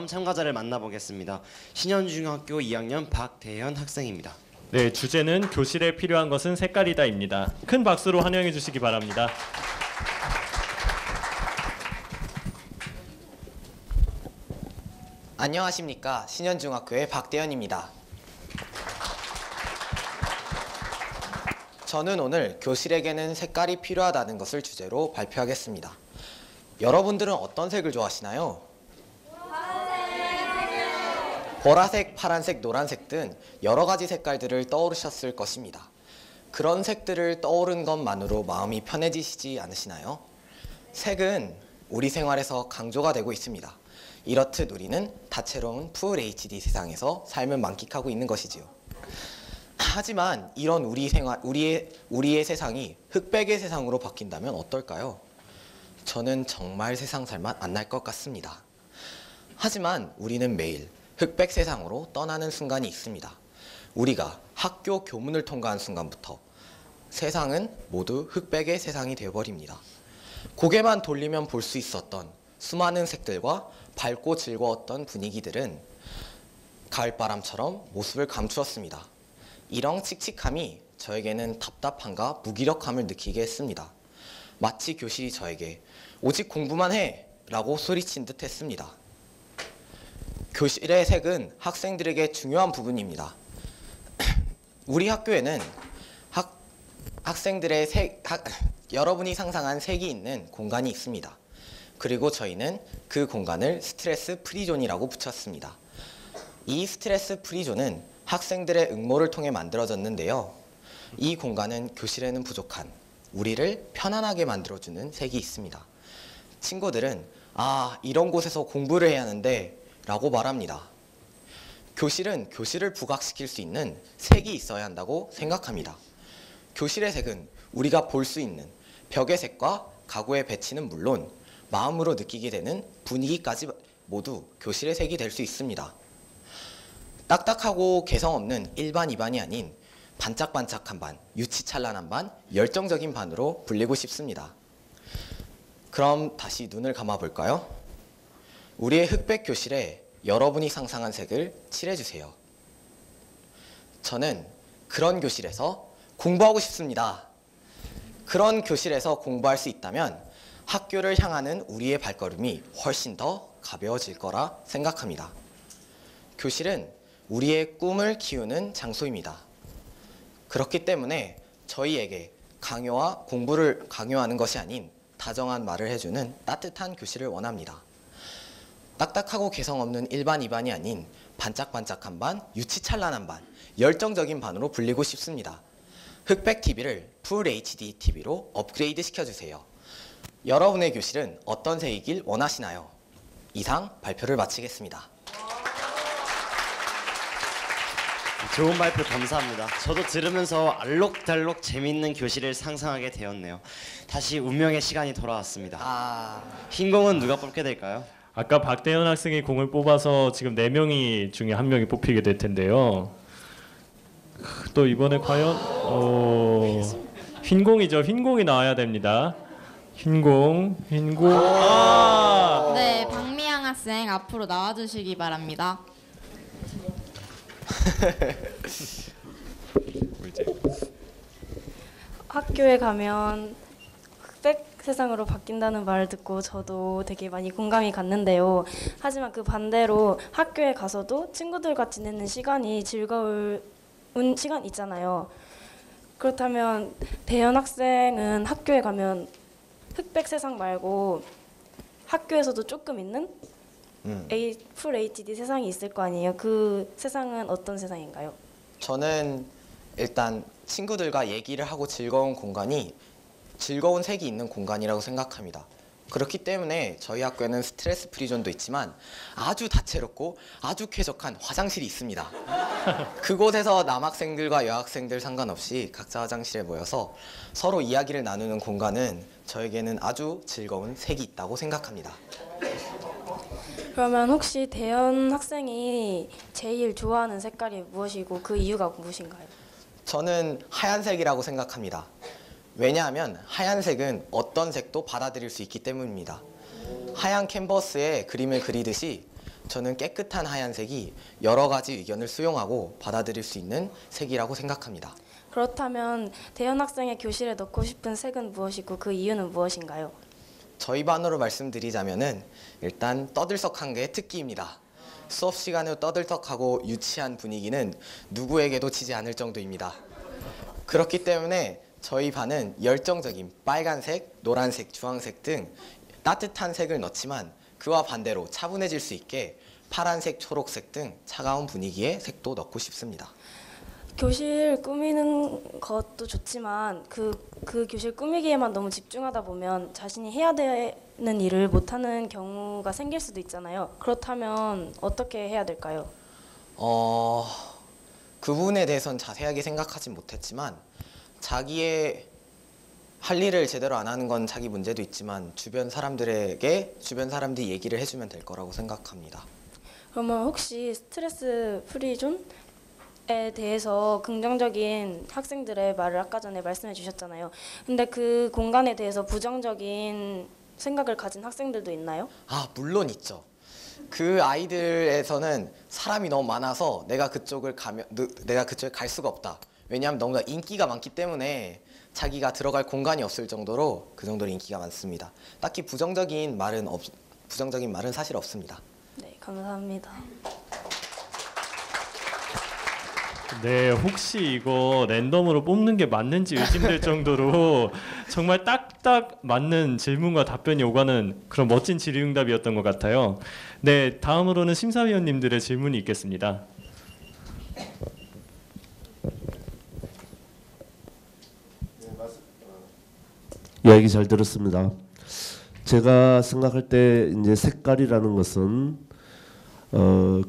다음 참가자를 만나보겠습니다. 신현중학교 2학년 박대현 학생입니다. 네, 주제는 교실에 필요한 것은 색깔이다입니다. 큰 박수로 환영해 주시기 바랍니다. 안녕하십니까. 신현중학교의 박대현입니다. 저는 오늘 교실에게는 색깔이 필요하다는 것을 주제로 발표하겠습니다. 여러분들은 어떤 색을 좋아하시나요? 보라색, 파란색, 노란색 등 여러 가지 색깔들을 떠오르셨을 것입니다. 그런 색들을 떠오른 것만으로 마음이 편해지시지 않으시나요? 색은 우리 생활에서 강조가 되고 있습니다. 이렇듯 우리는 다채로운 풀 HD 세상에서 삶을 만끽하고 있는 것이지요. 하지만 이런 우리의 세상이 흑백의 세상으로 바뀐다면 어떨까요? 저는 정말 세상 살맛 안 날 것 같습니다. 하지만 우리는 매일 흑백 세상으로 떠나는 순간이 있습니다. 우리가 학교 교문을 통과한 순간부터 세상은 모두 흑백의 세상이 되어버립니다. 고개만 돌리면 볼 수 있었던 수많은 색들과 밝고 즐거웠던 분위기들은 가을바람처럼 모습을 감추었습니다. 이런 칙칙함이 저에게는 답답함과 무기력함을 느끼게 했습니다. 마치 교실이 저에게 오직 공부만 해! 라고 소리친 듯 했습니다. 교실의 색은 학생들에게 중요한 부분입니다. 우리 학교에는 학생들의 여러분이 상상한 색이 있는 공간이 있습니다. 그리고 저희는 그 공간을 스트레스 프리존이라고 붙였습니다. 이 스트레스 프리존은 학생들의 응모를 통해 만들어졌는데요. 이 공간은 교실에는 부족한 우리를 편안하게 만들어주는 색이 있습니다. 친구들은 이런 곳에서 공부를 해야 하는데 라고 말합니다. 교실은 교실을 부각시킬 수 있는 색이 있어야 한다고 생각합니다. 교실의 색은 우리가 볼 수 있는 벽의 색과 가구의 배치는 물론 마음으로 느끼게 되는 분위기까지 모두 교실의 색이 될 수 있습니다. 딱딱하고 개성 없는 일반 2반이 아닌 반짝반짝한 반, 유치찬란한 반, 열정적인 반으로 불리고 싶습니다. 그럼 다시 눈을 감아 볼까요? 우리의 흑백 교실에 여러분이 상상한 색을 칠해주세요. 저는 그런 교실에서 공부하고 싶습니다. 그런 교실에서 공부할 수 있다면 학교를 향하는 우리의 발걸음이 훨씬 더 가벼워질 거라 생각합니다. 교실은 우리의 꿈을 키우는 장소입니다. 그렇기 때문에 저희에게 강요와 공부를 강요하는 것이 아닌 다정한 말을 해주는 따뜻한 교실을 원합니다. 딱딱하고 개성 없는 일반 2반이 아닌 반짝반짝한 반, 유치찬란한 반, 열정적인 반으로 불리고 싶습니다. 흑백 TV를 풀 HD TV로 업그레이드 시켜주세요. 여러분의 교실은 어떤 색이길 원하시나요? 이상 발표를 마치겠습니다. 좋은 발표 감사합니다. 저도 들으면서 알록달록 재밌는 교실을 상상하게 되었네요. 다시 운명의 시간이 돌아왔습니다. 흰 공은 누가 뽑게 될까요? 아까 박대현 학생이 공을 뽑아서 지금 4명이 중에 1명이 뽑히게 될 텐데요. 또 이번에 과연 흰 공이죠. 흰 공이 나와야 됩니다. 흰 공. 네, 박미양 학생 앞으로 나와주시기 바랍니다. 학교에 가면 흑백 세상으로 바뀐다는 말을 듣고 저도 되게 많이 공감이 갔는데요. 하지만 그 반대로 학교에 가서도 친구들과 지내는 시간이 즐거운 시간 있잖아요. 그렇다면 대현 학생은 학교에 가면 흑백 세상 말고 학교에서도 조금 있는 풀 HD 세상이 있을 거 아니에요. 그 세상은 어떤 세상인가요? 저는 일단 친구들과 얘기를 하고 즐거운 공간이 즐거운 색이 있는 공간이라고 생각합니다. 그렇기 때문에 저희 학교에는 스트레스 프리존도 있지만 아주 다채롭고 아주 쾌적한 화장실이 있습니다. 그곳에서 남학생들과 여학생들 상관없이 각자 화장실에 모여서 서로 이야기를 나누는 공간은 저에게는 아주 즐거운 색이 있다고 생각합니다. 그러면 혹시 대현 학생이 제일 좋아하는 색깔이 무엇이고 그 이유가 무엇인가요? 저는 하얀색이라고 생각합니다. 왜냐하면 하얀색은 어떤 색도 받아들일 수 있기 때문입니다. 하얀 캔버스에 그림을 그리듯이 저는 깨끗한 하얀색이 여러 가지 의견을 수용하고 받아들일 수 있는 색이라고 생각합니다. 그렇다면 대현 학생의 교실에 넣고 싶은 색은 무엇이고 그 이유는 무엇인가요? 저희 반으로 말씀드리자면은 일단 떠들썩한 게 특기입니다. 수업 시간에 떠들썩하고 유치한 분위기는 누구에게도 치지 않을 정도입니다. 그렇기 때문에 저희 반은 열정적인 빨간색, 노란색, 주황색 등 따뜻한 색을 넣지만 그와 반대로 차분해질 수 있게 파란색, 초록색 등 차가운 분위기의 색도 넣고 싶습니다. 교실 꾸미는 것도 좋지만 그 교실 꾸미기에만 너무 집중하다 보면 자신이 해야 되는 일을 못하는 경우가 생길 수도 있잖아요. 그렇다면 어떻게 해야 될까요? 그 부분에 대해서는 자세하게 생각하진 못했지만 자기의 할 일을 제대로 안 하는 건 자기 문제도 있지만 주변 사람들이 얘기를 해주면 될 거라고 생각합니다. 그러면 혹시 스트레스 프리존에 대해서 긍정적인 학생들의 말을 아까 전에 말씀해 주셨잖아요. 근데 그 공간에 대해서 부정적인 생각을 가진 학생들도 있나요? 물론 있죠. 그 아이들에서는 사람이 너무 많아서 내가 그쪽에 갈 수가 없다. 왜냐하면 너무나 인기가 많기 때문에 자기가 들어갈 공간이 없을 정도로 그 정도로 인기가 많습니다. 딱히 부정적인 말은 사실 없습니다. 네, 감사합니다. 네, 혹시 이거 랜덤으로 뽑는 게 맞는지 의심될 정도로 정말 딱딱 맞는 질문과 답변이 오가는 그런 멋진 질의응답이었던 것 같아요. 네, 다음으로는 심사위원님들의 질문이 있겠습니다. 이야기 잘 들었습니다. 제가 생각할 때 이제 색깔이라는 것은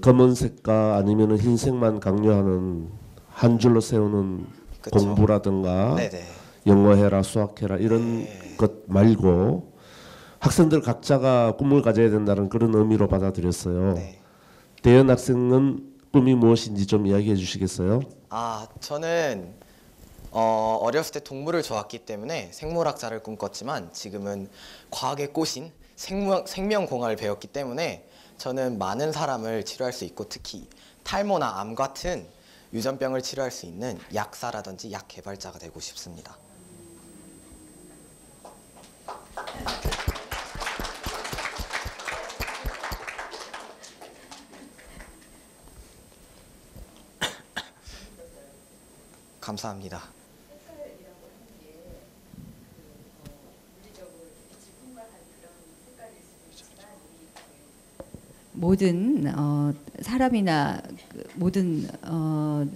검은색과 아니면은 흰색만 강요하는 한 줄로 세우는 그쵸. 공부라든가 네네. 영어해라 수학해라 이런 네. 것 말고 학생들 각자가 꿈을 가져야 된다는 그런 의미로 받아들였어요. 네. 대현 학생은 꿈이 무엇인지 좀 이야기해 주시겠어요? 저는 어렸을 때 동물을 좋아했기 때문에 생물학자를 꿈꿨지만 지금은 과학에 꼬신 생명공학을 배웠기 때문에 저는 많은 사람을 치료할 수 있고 특히 탈모나 암 같은 유전병을 치료할 수 있는 약사라든지 약 개발자가 되고 싶습니다. 감사합니다. 모든 사람이나 모든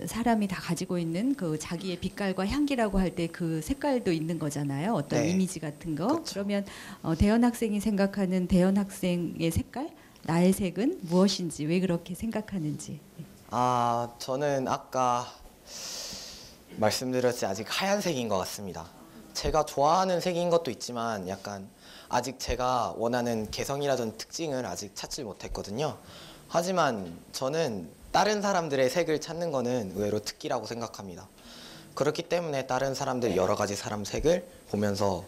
사람이 다 가지고 있는 그 자기의 빛깔과 향기라고 할 때 그 색깔도 있는 거잖아요. 어떤 네. 이미지 같은 거. 그렇죠. 그러면 대현 학생이 생각하는 대현 학생의 색깔, 나의 색은 무엇인지, 왜 그렇게 생각하는지. 저는 아까 말씀드렸지 아직 하얀색인 것 같습니다. 제가 좋아하는 색인 것도 있지만 약간 아직 제가 원하는 개성이라든 특징을 아직 찾지 못했거든요. 하지만 저는 다른 사람들의 색을 찾는 거는 의외로 특기라고 생각합니다. 그렇기 때문에 다른 사람들 여러 가지 사람 색을 보면서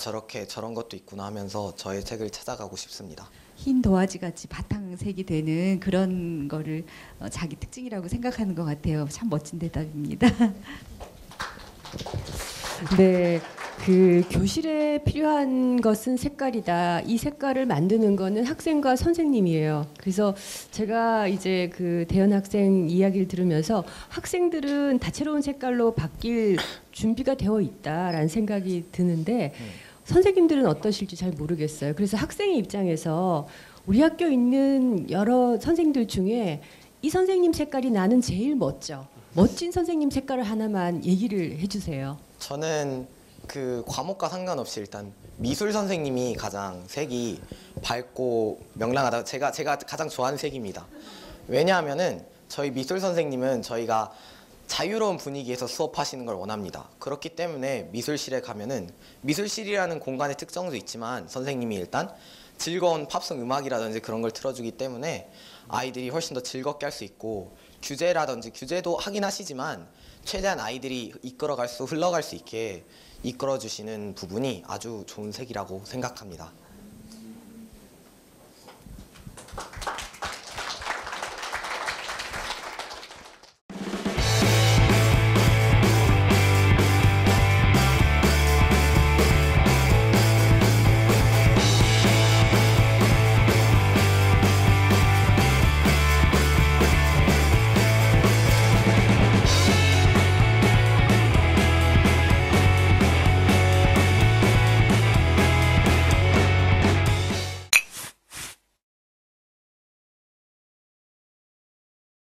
저렇게 저런 것도 있구나 하면서 저의 색을 찾아가고 싶습니다. 흰 도화지 같이 바탕색이 되는 그런 거를 자기 특징이라고 생각하는 것 같아요. 참 멋진 대답입니다. 네, 그 교실에 필요한 것은 색깔이다. 이 색깔을 만드는 거는 학생과 선생님이에요. 그래서 제가 이제 그 대현 학생 이야기를 들으면서 학생들은 다채로운 색깔로 바뀔 준비가 되어 있다라는 생각이 드는데 선생님들은 어떠실지 잘 모르겠어요. 그래서 학생의 입장에서 우리 학교에 있는 여러 선생님들 중에 이 선생님 색깔이 나는 제일 멋져. 멋진 선생님 색깔을 하나만 얘기를 해주세요. 저는 그 과목과 상관없이 일단 미술 선생님이 가장 색이 밝고 명랑하다. 제가 가장 좋아하는 색입니다. 왜냐하면은 저희 미술 선생님은 저희가 자유로운 분위기에서 수업하시는 걸 원합니다. 그렇기 때문에 미술실에 가면은 미술실이라는 공간의 특성도 있지만 선생님이 일단 즐거운 팝송 음악이라든지 그런 걸 틀어주기 때문에 아이들이 훨씬 더 즐겁게 할 수 있고 규제라든지 규제도 하긴 하시지만 최대한 아이들이 흘러갈 수 있게 이끌어 주시는 부분이 아주 좋은 색이라고 생각합니다.